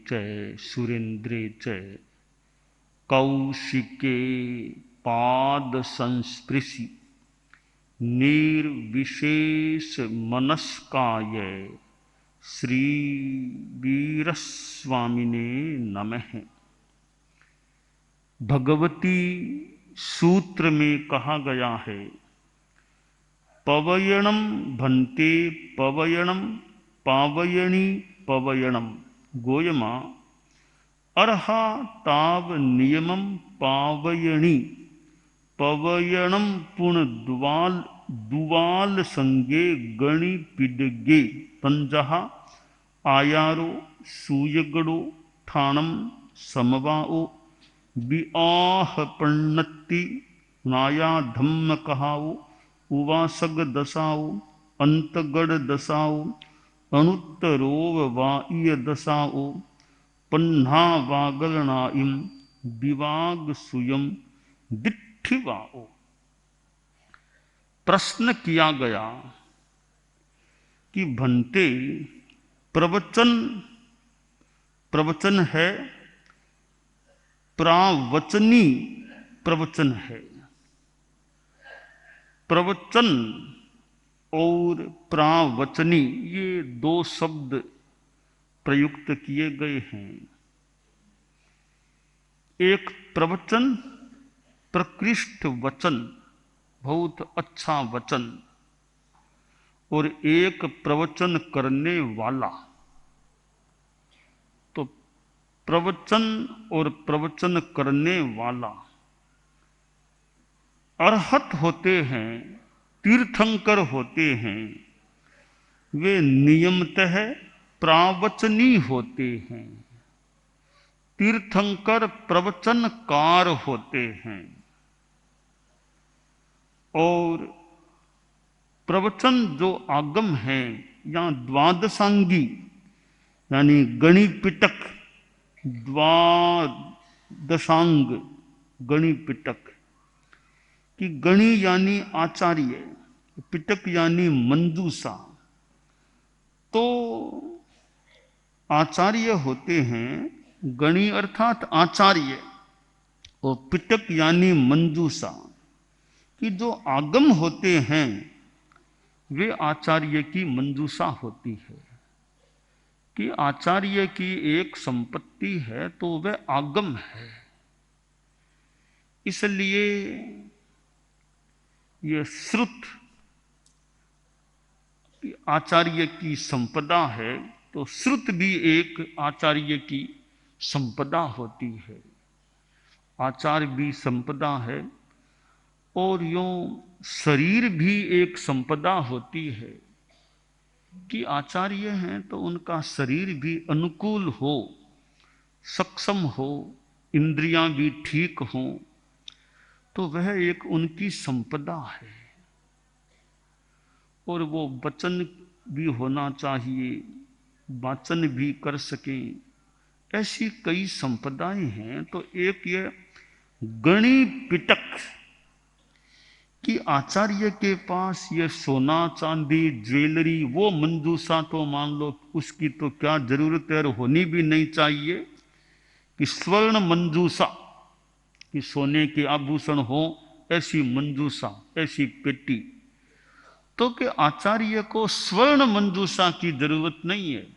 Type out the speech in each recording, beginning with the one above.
च सुरेन्द्रे च कौशिके पाद संस्पृशि निर्विशेष मनस्काय श्री वीरस्वामिने नमः। भगवती सूत्र में कहा गया है, पवयणम भन्ते पवयणम पावयणी पवयणम गोयमा अर्हा ताव नियमम पावयणी पवयणम पुण दुवाल संगे गणि पिडगे पंजहा आयारो सूयगड़ो ठाणम समवाओ विआह पन्नति नाया धम्म कहाओ उवासग दसाओ अंतगढ़ दसाओ अनुत्तरोव वाइय दसाओ पन्हा वागलनाइम विवाग सुयम दिठिवाओ। प्रश्न किया गया कि भन्ते प्रवचन है, प्रावचनी प्रवचन है। प्रवचन और प्रावचनी ये दो शब्द प्रयुक्त किए गए हैं। एक प्रवचन प्रकृष्ट वचन, बहुत अच्छा वचन, और एक प्रवचन करने वाला। तो प्रवचन और प्रवचन करने वाला अरहत होते हैं, तीर्थंकर होते हैं, वे नियमतः प्रावचनी होते हैं। तीर्थंकर प्रवचनकार होते हैं और प्रवचन जो आगम है या द्वादशांगी यानी गणिपिटक, द्वादशांग गणिपिटक कि गणि यानी आचार्य, पिटक यानी मंजूषा। तो आचार्य होते हैं गणि अर्थात आचार्य, और पिटक यानी मंजूषा कि जो आगम होते हैं वे आचार्य की मंजूषा होती है। कि आचार्य की एक संपत्ति है तो वह आगम है। इसलिए ये श्रुत आचार्य की संपदा है, तो श्रुत भी एक आचार्य की संपदा होती है। आचार भी संपदा है और यूं शरीर भी एक संपदा होती है कि आचार्य हैं तो उनका शरीर भी अनुकूल हो, सक्षम हो, इंद्रियां भी ठीक हों, तो वह एक उनकी संपदा है। और वो वचन भी होना चाहिए, वाचन भी कर सकें, ऐसी कई संपदाएं हैं। तो एक ये गणि पिटक कि आचार्य के पास ये सोना चांदी ज्वेलरी, वो मंजूषा तो मान लो उसकी तो क्या जरूरत है और होनी भी नहीं चाहिए। कि स्वर्ण मंजूषा कि सोने के आभूषण हो, ऐसी मंजूषा, ऐसी पेटी। तो कि आचार्य को स्वर्ण मंजूषा की जरूरत नहीं है।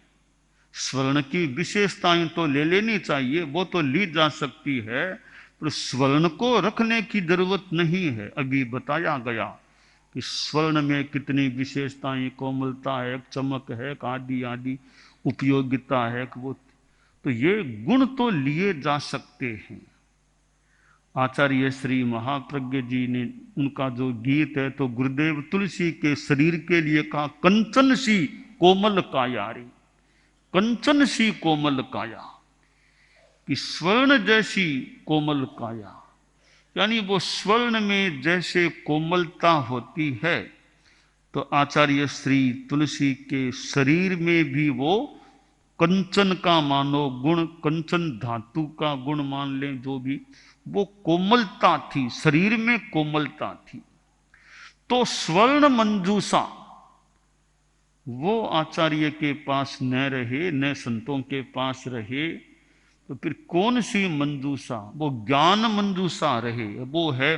स्वर्ण की विशेषताएं तो ले लेनी चाहिए, वो तो ली जा सकती है, पर स्वर्ण को रखने की जरूरत नहीं है। अभी बताया गया कि स्वर्ण में कितनी विशेषताएं, कोमलता है, चमक है, आदि आदि उपयोगिता है। वो तो ये गुण तो लिए जा सकते हैं। आचार्य श्री महाप्रज्ञ जी ने उनका जो गीत है तो गुरुदेव तुलसी के शरीर के लिए कहा, कंचन सी कोमल काया रे, कंचन सी कोमल काया, कि स्वर्ण जैसी कोमल काया, यानी वो स्वर्ण में जैसे कोमलता होती है, तो आचार्य श्री तुलसी के शरीर में भी वो कंचन का मानो गुण, कंचन धातु का गुण मान लें जो भी, वो कोमलता थी, शरीर में कोमलता थी। तो स्वर्ण मंजूषा वो आचार्य के पास न रहे, न संतों के पास रहे, तो फिर कौन सी मंजूषा, वो ज्ञान मंजूषा रहे? वो है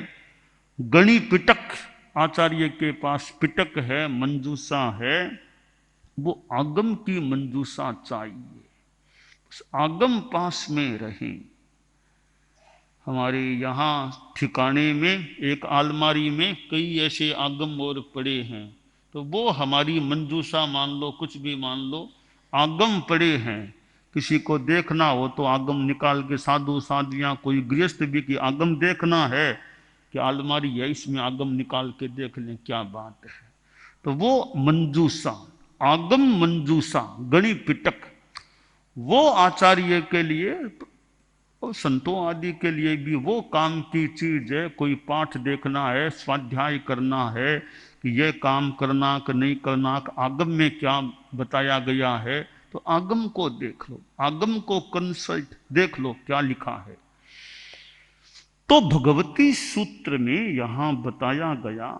गणि पिटक। आचार्य के पास पिटक है, मंजूषा है, वो आगम की मंजूषा चाहिए, उस आगम पास में रहे। हमारे यहाँ ठिकाने में एक अलमारी में कई ऐसे आगम और पड़े हैं, तो वो हमारी मंजूषा मान लो, कुछ भी मान लो, आगम पड़े हैं। किसी को देखना हो तो आगम निकाल के, साधु साधियाँ कोई गृहस्थ भी कि आगम देखना है कि अलमारी है इसमें आगम निकाल के देख लें, क्या बात है। तो वो मंजूषा, आगम मंजूषा, गणि पिटक, वो आचार्य के लिए और संतों आदि के लिए भी वो काम की चीज है। कोई पाठ देखना है, स्वाध्याय करना है कि यह काम करना कि नहीं करना, आगम में क्या बताया गया है, तो आगम को देख लो, आगम को कंसल्ट देख लो क्या लिखा है। तो भगवती सूत्र में यहां बताया गया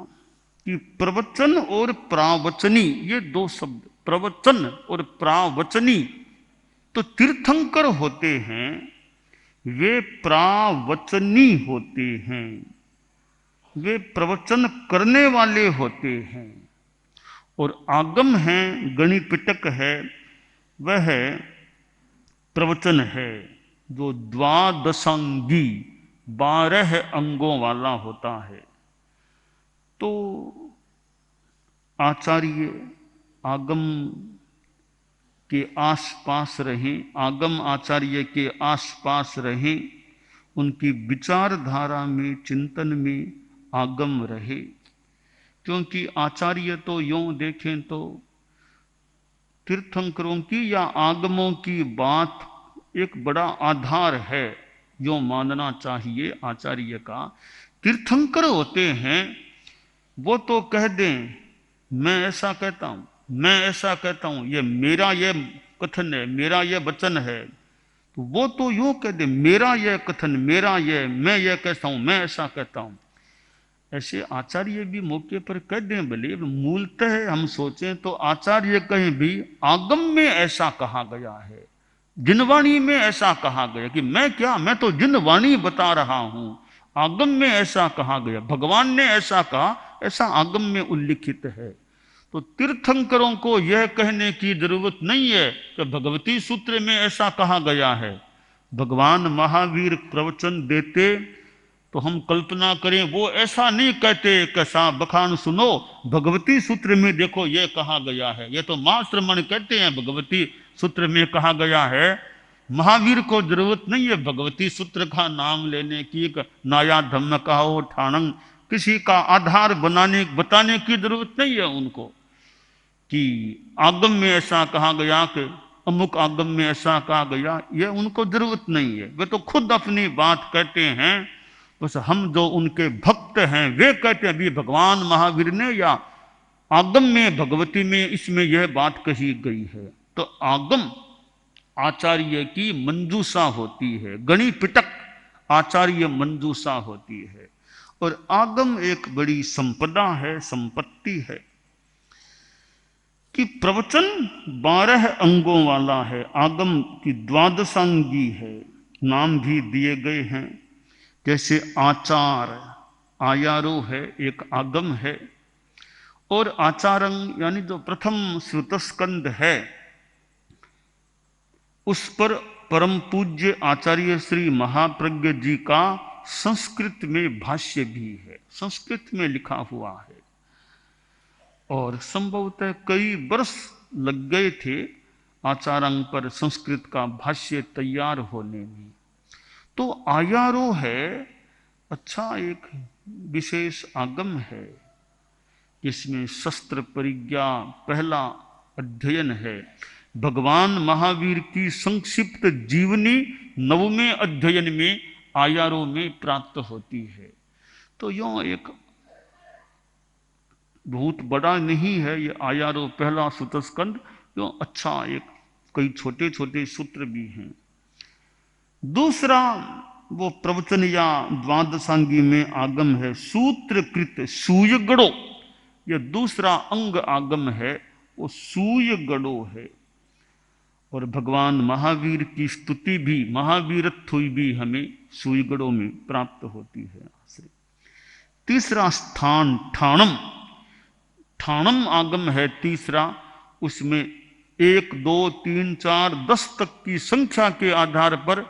कि प्रवचन और प्रावचनी, ये दो शब्द, प्रवचन और प्रावचनी, तो तीर्थंकर होते हैं, वे प्रावचनी होते हैं, वे प्रवचन करने वाले होते हैं। और आगम है, गणिपिटक है, वह प्रवचन है जो द्वादशांगी, 12 अंगों वाला होता है। तो आचार्य आगम के आसपास रहें, आगम आचार्य के आसपास रहें, उनकी विचारधारा में, चिंतन में आगम रहे। क्योंकि आचार्य तो यूं देखें तो तीर्थंकरों की या आगमों की बात एक बड़ा आधार है, जो मानना चाहिए आचार्य का। तीर्थंकर होते हैं, वो तो कह दें मैं ऐसा कहता हूं, मैं ऐसा कहता हूं, ये मेरा ये कथन है, मेरा ये वचन है, तो वो तो यूं कह दे मेरा ये कथन, मेरा ये, मैं ये कहता हूं, मैं ऐसा कहता हूं। ऐसे आचार्य भी मौके पर कह दें भले, मूलतः हम सोचें तो आचार्य कहीं भी आगम में ऐसा कहा गया है, जिनवाणी में ऐसा कहा गया कि मैं क्या, मैं तो जिनवाणी बता रहा हूं, आगम में ऐसा कहा गया, भगवान ने ऐसा कहा, ऐसा आगम में उल्लिखित है। तो तीर्थंकरों को यह कहने की जरूरत नहीं है कि भगवती सूत्र में ऐसा कहा गया है। भगवान महावीर प्रवचन देते तो हम कल्पना करें वो ऐसा नहीं कहते कि साहब बखान सुनो, भगवती सूत्र में देखो ये कहा गया है, ये तो मां श्रमण कहते हैं भगवती सूत्र में कहा गया है। महावीर को जरूरत नहीं है भगवती सूत्र का नाम लेने की, नाया धम्म कहो ठाणंग, किसी का आधार बनाने बताने की जरूरत नहीं है उनको कि आगम में ऐसा कहा गया कि अमुक आगम में ऐसा कहा गया, ये उनको जरूरत नहीं है। वे तो खुद अपनी बात कहते हैं, बस हम जो उनके भक्त हैं वे कहते हैं अभी भगवान महावीर ने या आगम में, भगवती में, इसमें यह बात कही गई है। तो आगम आचार्य की मंजूषा होती है, गणि पिटक आचार्य मंजूषा होती है। और आगम एक बड़ी संपदा है, संपत्ति है कि प्रवचन 12 अंगों वाला है, आगम की द्वादशांगी है, नाम भी दिए गए हैं। जैसे आचार, आयारो है, एक आगम है, और आचारंग यानी जो प्रथम श्रुतस्कंद है, उस पर परम पूज्य आचार्य श्री महाप्रज्ञ जी का संस्कृत में भाष्य भी है, संस्कृत में लिखा हुआ है। और संभवतः कई वर्ष लग गए थे आचारंग पर संस्कृत का भाष्य तैयार होने में। तो आयारो है, अच्छा एक विशेष आगम है, जिसमें शस्त्र परिज्ञा पहला अध्ययन है। भगवान महावीर की संक्षिप्त जीवनी 9वें अध्ययन में आयारो में प्राप्त होती है। तो यूं एक बहुत बड़ा नहीं है ये आयारो, पहला सूत्रस्कंद, यूं अच्छा एक, कई छोटे छोटे सूत्र भी हैं। दूसरा वो प्रवचन या द्वादशांगी में आगम है सूत्रकृत सूयगड़ो, यह दूसरा अंग आगम है। वो सूय गड़ो है। और भगवान महावीर की स्तुति भी, महावीरत्व भी हमें सूयगढ़ों में प्राप्त होती है। तीसरा स्थान ठाणम, ठाणम आगम है तीसरा। उसमें 1 2 3 4 10 तक की संख्या के आधार पर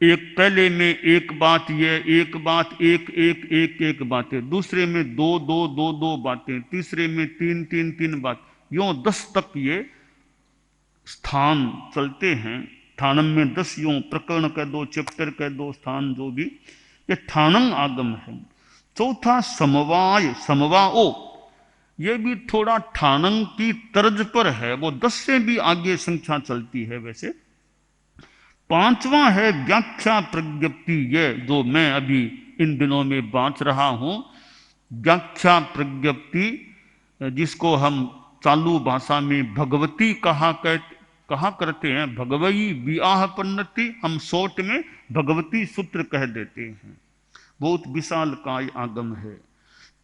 एक पहले में एक बात, ये एक बात, एक एक एक एक बातें, दूसरे में 2 2 2 2 बातें, तीसरे में 3 3 3 बात, यूं 10 तक ये स्थान चलते हैं। ठाणम में 10 यूं प्रकरण कह दो, चैप्टर कह दो, स्थान जो भी, ये ठाणम आगम है। चौथा समवाय, समवाओ, ये भी थोड़ा ठाणम की तर्ज पर है, वो 10 से भी आगे संख्या चलती है वैसे। पांचवा है व्याख्या प्रज्ञप्ति, ये जो मैं अभी इन दिनों में बांट रहा हूं, व्याख्या प्रज्ञप्ति, जिसको हम चालू भाषा में भगवती कहा करते हैं, भगवई विआह पन्नति, हम शॉर्ट में भगवती सूत्र कह देते हैं। बहुत विशाल काय आगम है।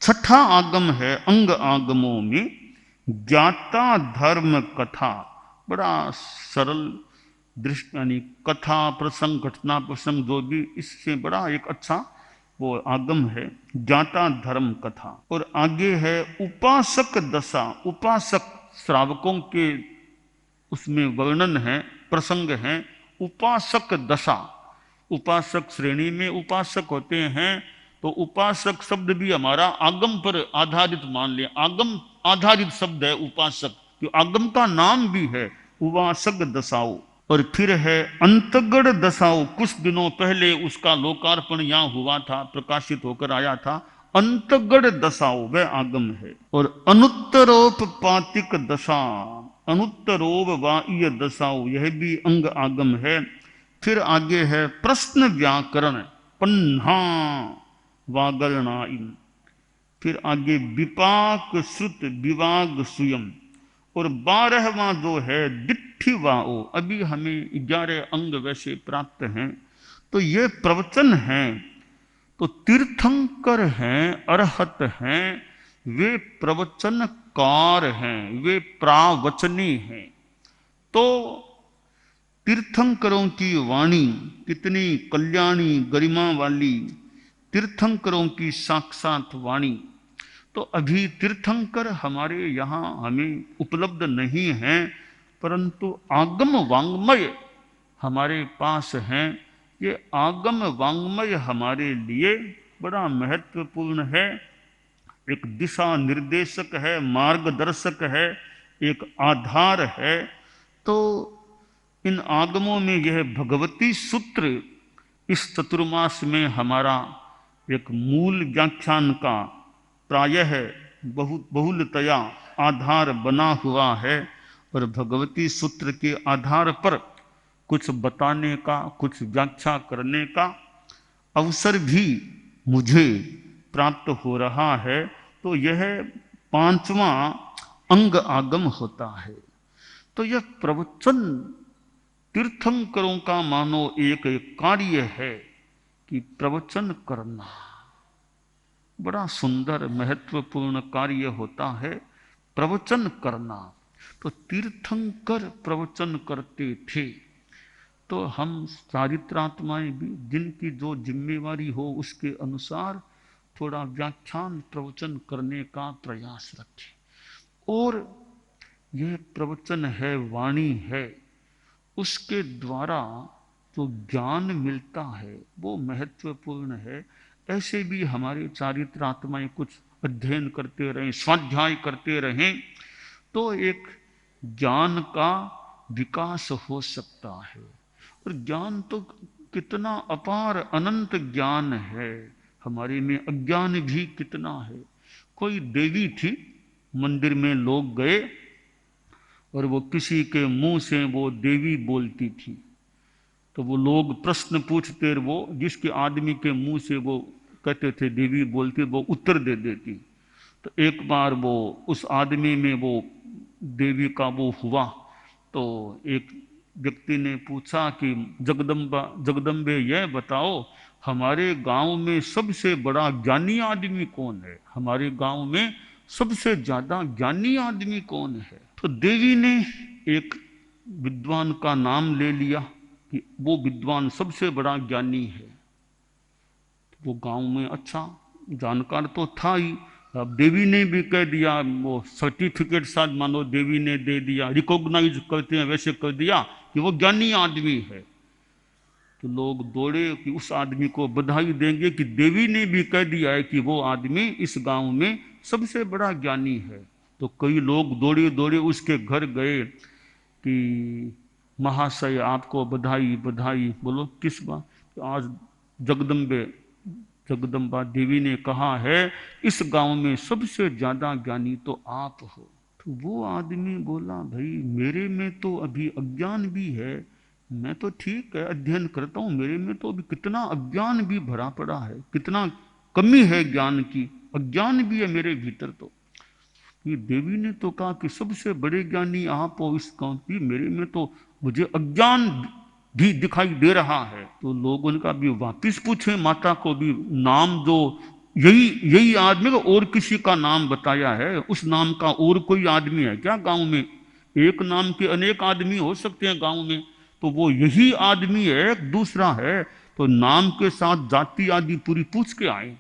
छठा आगम है अंग आगमों में ज्ञाता धर्म कथा, बड़ा सरल दृष्टि, यानी कथा प्रसंग, घटना प्रसंग जो भी, इससे बड़ा एक अच्छा वो आगम है, ज्ञाता धर्म कथा। और आगे है उपासक दशा, उपासक श्रावकों के उसमें वर्णन है, प्रसंग है। उपासक दशा, उपासक श्रेणी में उपासक होते हैं, तो उपासक शब्द भी हमारा आगम पर आधारित मान लिया, आगम आधारित शब्द है उपासक, कि आगम का नाम भी है उपासक दशाओं। और फिर है अंतगढ़ दशाओं, कुछ दिनों पहले उसका लोकार्पण यहाँ हुआ था, प्रकाशित होकर आया था। अंतगढ़ दशाओं वह आगम है। और अनुत्तरोपपातिक दशा, अनुत्तरोव वाह्य दशाओं, यह भी अंग आगम है। फिर आगे है प्रश्न व्याकरण, पन्हा वागरणाइन। फिर आगे विपाक श्रुत विवाग सुयम। और 12वां जो है दिट्ठिवाओ, अभी हमें 11 अंग वैसे प्राप्त हैं। तो ये प्रवचन हैं, तो तीर्थंकर हैं, अरहत हैं, वे प्रवचनकार हैं, वे प्रावचनी हैं। तो तीर्थंकरों की वाणी कितनी कल्याणी गरिमा वाली, तीर्थंकरों की साक्षात वाणी। तो अभी तीर्थंकर हमारे यहाँ हमें उपलब्ध नहीं हैं, परंतु आगम वांग्मय हमारे पास हैं। ये आगम वांग्मय हमारे लिए बड़ा महत्वपूर्ण है, एक दिशा निर्देशक है, मार्गदर्शक है, एक आधार है। तो इन आगमों में यह भगवती सूत्र इस चतुर्मास में हमारा एक मूल व्याख्यान का प्रायः बहुलतया आधार बना हुआ है। और भगवती सूत्र के आधार पर कुछ बताने का, कुछ व्याख्या करने का अवसर भी मुझे प्राप्त हो रहा है। तो यह 5वां अंग आगम होता है। तो यह प्रवचन तीर्थंकरों का मानो एक कार्य है कि प्रवचन करना बड़ा सुंदर महत्वपूर्ण कार्य होता है, प्रवचन करना। तो तीर्थंकर प्रवचन करते थे, तो हम चारित्रात्माएं भी जिनकी जो जिम्मेवारी हो उसके अनुसार थोड़ा व्याख्यान प्रवचन करने का प्रयास रखें। और यह प्रवचन है, वाणी है, उसके द्वारा जो ज्ञान मिलता है वो महत्वपूर्ण है। ऐसे भी हमारे चारित्रात्माएं कुछ अध्ययन करते रहें, स्वाध्याय करते रहें, तो एक ज्ञान का विकास हो सकता है। और ज्ञान तो कितना अपार अनंत ज्ञान है, हमारे में अज्ञान भी कितना है। कोई देवी थी, मंदिर में लोग गए और वो किसी के मुंह से वो देवी बोलती थी, तो वो लोग प्रश्न पूछते, वो जिसके आदमी के मुंह से वो कहते थे देवी बोलती, वो उत्तर दे देती। तो एक बार वो उस आदमी में वो देवी का वो हुआ, तो एक व्यक्ति ने पूछा कि जगदम्बे यह बताओ, हमारे गांव में सबसे बड़ा ज्ञानी आदमी कौन है? हमारे गांव में सबसे ज्यादा ज्ञानी आदमी कौन है? तो देवी ने एक विद्वान का नाम ले लिया कि वो विद्वान सबसे बड़ा ज्ञानी है। वो गांव में अच्छा जानकार तो था ही, अब देवी ने भी कह दिया, वो सर्टिफिकेट साथ मानो देवी ने दे दिया, रिकॉग्नाइज करते हैं वैसे कर दिया कि वो ज्ञानी आदमी है। तो लोग दौड़े कि उस आदमी को बधाई देंगे कि देवी ने भी कह दिया है कि वो आदमी इस गांव में सबसे बड़ा ज्ञानी है। तो कई लोग दौड़े दौड़े उसके घर गए कि महाशय आपको बधाई बधाई। बोलो किस बात? आज जगदम्बा देवी ने कहा है इस गांव में सबसे ज्यादा ज्ञानी तो आप हो। तो वो आदमी बोला भाई मेरे में तो अभी अज्ञान भी है, मैं तो ठीक है अध्ययन करता हूं, मेरे में तो अभी कितना अज्ञान भी भरा पड़ा है, कितना कमी है ज्ञान की, अज्ञान भी है मेरे भीतर। तो ये देवी ने तो कहा कि सबसे बड़े ज्ञानी आप हो इस गांव की, मेरे में तो मुझे अज्ञान भी दिखाई दे रहा है। तो लोग उनका भी वापिस पूछे माता को भी, नाम जो यही यही आदमी को और किसी का नाम बताया है, उस नाम का और कोई आदमी है क्या गांव में? एक नाम के अनेक आदमी हो सकते हैं गांव में, तो वो यही आदमी है, दूसरा है। तो नाम के साथ जाति आदि पूरी पूछ के आए।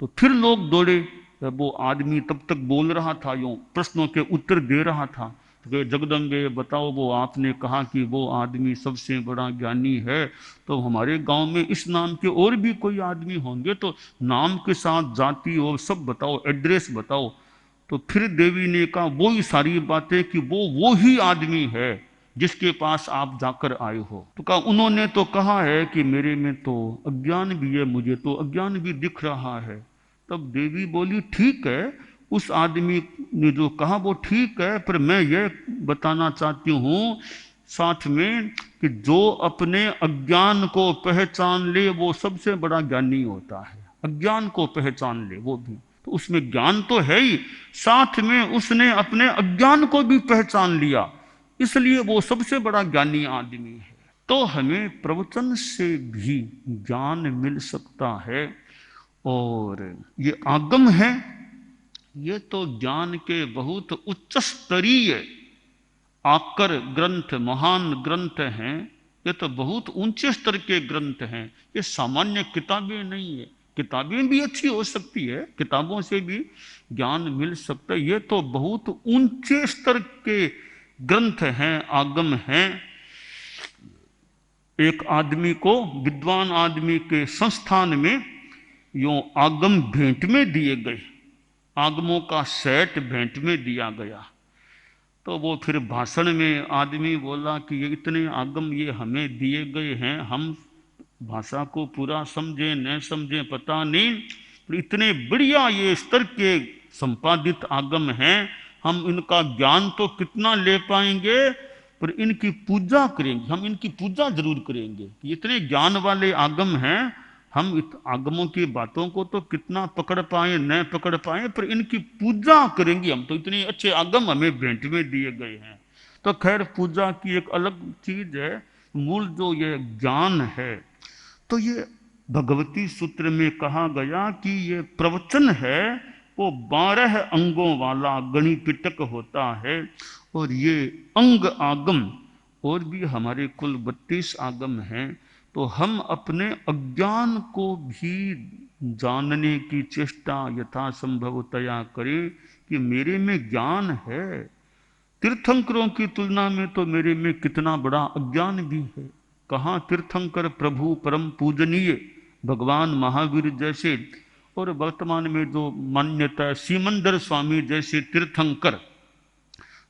तो फिर लोग दौड़े, वो आदमी तब तक बोल रहा था, यूं प्रश्नों के उत्तर दे रहा था। तो जगदम्बे बताओ, वो आपने कहा कि वो आदमी सबसे बड़ा ज्ञानी है, तो हमारे गांव में इस नाम के और भी कोई आदमी होंगे, तो नाम के साथ जाति और सब बताओ, एड्रेस बताओ। तो फिर देवी ने कहा वो ही सारी बातें कि वो ही आदमी है जिसके पास आप जाकर आए हो। तो कहा उन्होंने तो कहा है कि मेरे में तो अज्ञान भी है, मुझे तो अज्ञान भी दिख रहा है। तब देवी बोली ठीक है, उस आदमी ने जो कहा वो ठीक है, पर मैं ये बताना चाहती हूं साथ में कि जो अपने अज्ञान को पहचान ले वो सबसे बड़ा ज्ञानी होता है। अज्ञान को पहचान ले वो भी, तो उसमें ज्ञान तो है ही, साथ में उसने अपने अज्ञान को भी पहचान लिया, इसलिए वो सबसे बड़ा ज्ञानी आदमी है। तो हमें प्रवचन से भी ज्ञान मिल सकता है। और ये आगम है, ये तो ज्ञान के बहुत उच्च स्तरीय आकर ग्रंथ, महान ग्रंथ हैं। ये तो बहुत ऊंचे स्तर के ग्रंथ हैं, ये सामान्य किताबें नहीं है। किताबें भी अच्छी हो सकती है, किताबों से भी ज्ञान मिल सकता है, ये तो बहुत ऊंचे स्तर के ग्रंथ हैं, आगम हैं। एक आदमी को, विद्वान आदमी के संस्थान में यूं आगम भेंट में दिए गए, आगमों का सेट भेंट में दिया गया। तो वो फिर भाषण में आदमी बोला कि ये इतने आगम ये हमें दिए गए हैं, हम भाषा को पूरा समझे न समझे पता नहीं, पर इतने बढ़िया ये स्तर के संपादित आगम हैं, हम इनका ज्ञान तो कितना ले पाएंगे, पर इनकी पूजा करेंगे, हम इनकी पूजा जरूर करेंगे। इतने ज्ञान वाले आगम हैं, हम आगमों की बातों को तो कितना पकड़ पाए न पकड़ पाए, पर इनकी पूजा करेंगे हम, तो इतने अच्छे आगम हमें भेंट में दिए गए हैं। तो खैर पूजा की एक अलग चीज है, मूल जो ये ज्ञान है, तो ये भगवती सूत्र में कहा गया कि ये प्रवचन है वो 12 अंगों वाला गणिपिटक होता है। और ये अंग आगम और भी हमारे कुल 32 आगम हैं। तो हम अपने अज्ञान को भी जानने की चेष्टा यथासंभवतया करें कि मेरे में ज्ञान है। तीर्थंकरों की तुलना में तो मेरे में कितना बड़ा अज्ञान भी है। कहाँ तीर्थंकर प्रभु परम पूजनीय भगवान महावीर जैसे, और वर्तमान में जो मान्यता है सीमंदर स्वामी जैसे तीर्थंकर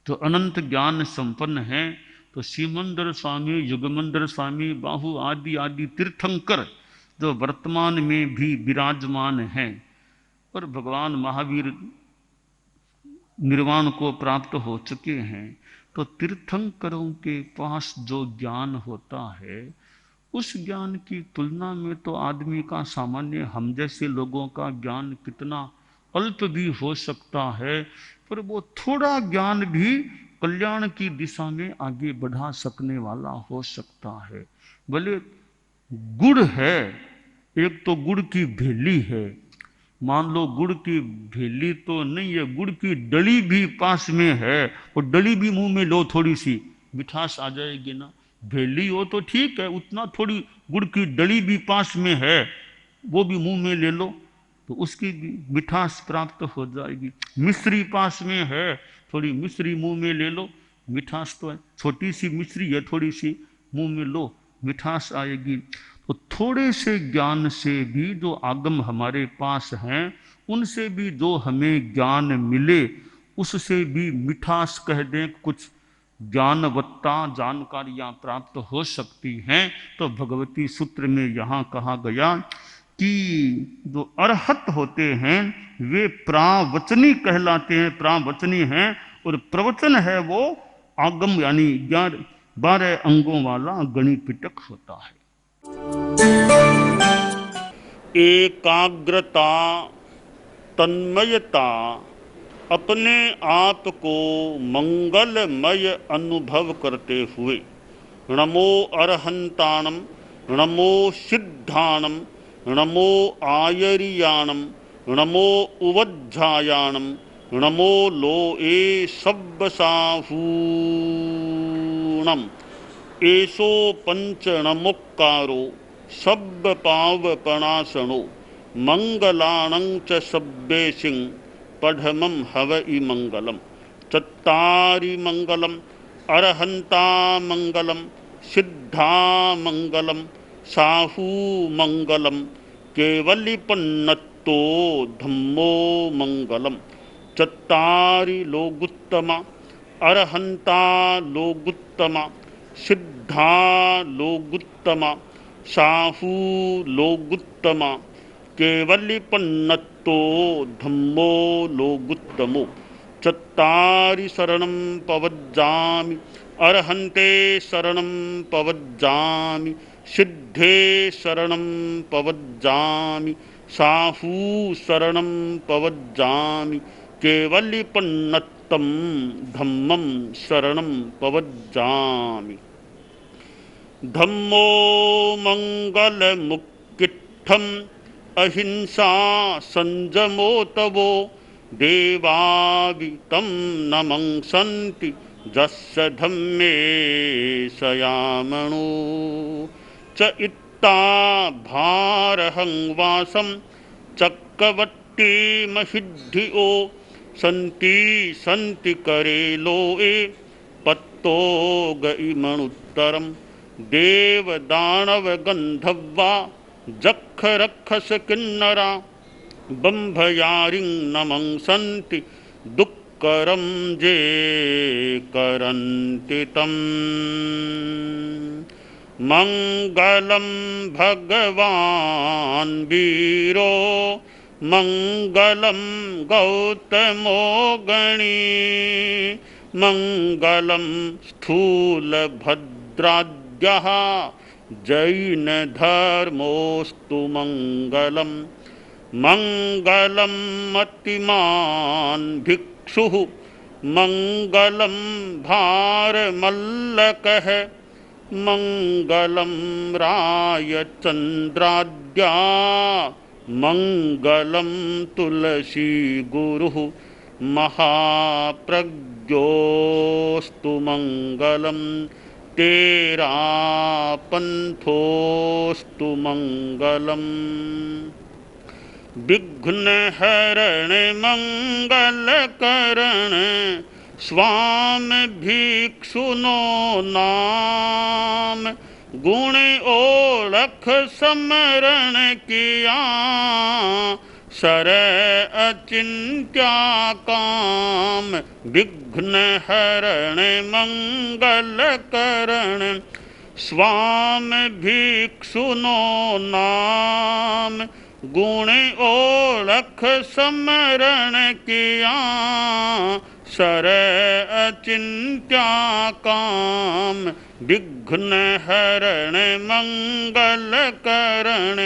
जो अनंत ज्ञान संपन्न हैं। तो सीमंदर स्वामी, युगमंदर स्वामी, बाहु आदि आदि तीर्थंकर जो वर्तमान में भी विराजमान हैं, और भगवान महावीर निर्वाण को प्राप्त हो चुके हैं। तो तीर्थंकरों के पास जो ज्ञान होता है, उस ज्ञान की तुलना में तो आदमी का, सामान्य हम जैसे लोगों का ज्ञान कितना अल्प भी हो सकता है, पर वो थोड़ा ज्ञान भी कल्याण की दिशा में आगे बढ़ा सकने वाला हो सकता है। भले गुड़ है, एक तो गुड़ की भेली है, मान लो गुड़ की भेली तो नहीं है, गुड़ की डली भी पास में है, और डली भी मुंह में लो, थोड़ी सी मिठास आ जाएगी ना। भेली हो तो ठीक है, उतना थोड़ी, गुड़ की डली भी पास में है, वो भी मुंह में ले लो तो उसकी भी मिठास प्राप्त हो जाएगी। मिश्री पास में है, थोड़ी मिश्री मुंह में ले लो, मिठास तो है, छोटी सी मिश्री है, थोड़ी सी मुंह में लो, मिठास आएगी। तो थोड़े से ज्ञान से भी जो आगम हमारे पास हैं, उनसे भी जो हमें ज्ञान मिले, उससे भी मिठास कह दें, कुछ ज्ञानवत्ता जानकारियां प्राप्त हो सकती हैं। तो भगवती सूत्र में यहाँ कहा गया कि जो अरहत होते हैं वे प्रावचनी कहलाते हैं, प्रावचनी हैं, और प्रवचन है वो आगम यानी 12 अंगों वाला गणिपिटक होता है। एकाग्रता, तन्मयता, अपने आप को मंगलमय अनुभव करते हुए, नमो अरहंताणम, नमो सिद्धाणम, नमो आयरियाणम, नमो उवज्झायाणम, नमो लोए सब्बसाहूणम, एसो पंचणमुक्कारो सब्ब पावपणासणो, मंगलाणं च सब्बेसिं पढ़मं हवइ मंगलम। चत्तारि मंगलम, अरहंता मंगलम, सिद्धा मंगलम, साहू मंगलम, केवलिपन्नतो धम्मो मंगलम। चत्तारि लोगुत्तमा, अरहंता लोगुत्तमा, सिद्धा लोगुत्तमा, साहू लोगुत्तमा, केवलिपन्नतो धम्मो लोगुत्तमो। चत्तारि शरणं पवज्जामि, अरहन्ते शरणं पवज्जामि, सिद्धे शरणं पवज्जामि, साहू शरणं पवज्जामि, केवलिपन्नतं धम्मं शरणं पवज्जामि। धम्मो मंगलमुक्किट्ठम् अहिंसा संजमो तवो, देवावितं नमंसन्ति जस्य धम्मे सयामणो। च इत्ता भारहं वासं चक्रवर्ती महिद्धिओ, सन्ति सन्ति करे लोए पत्तो गइमणुत्तरम्। देव दानव गंधर्वा जख रक्षस किन्नरा, बंभयारिं नमंसन्ति दुक्करं जे करन्ति तम्। मंगलम भगवान् वीरो, मंगलम गौतमो गणी, मंगलम स्थूलभद्राद्यः जैन धर्मोस्तु मंगलम। मंगलम मतिमान् भिक्षुः, मंगलम भारमल्लकः, मंगलम रायचन्द्राद्या, मंगलम तुलसी गुरुः, महाप्रज्ञोस्तु मंगलम। तेरा पंथोस्तु मंगलम। विघ्न हरण मंगल करण, स्वामी भिक्षुनो नाम। गुण ओळख समरण किया, सर अचिंत्या काम। विघ्न हरण मंगल करण, स्वामी भिक्षुनो नाम। गुण ओळख समरण किया, सर अचिंत्या काम। विघ्न हरण मंगल करण,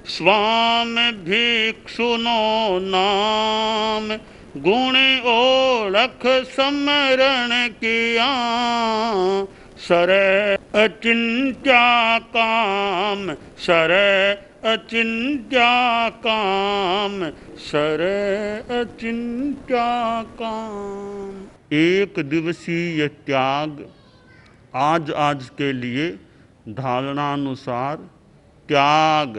स्वामी भिक्षुनो नाम। गुण ओळख समरण किया, सर अचिंत्या काम सर, अचिंत्या काम सर, अचिंत्या काम। एक दिवसीय त्याग, आज आज के लिए धारणानुसार त्याग।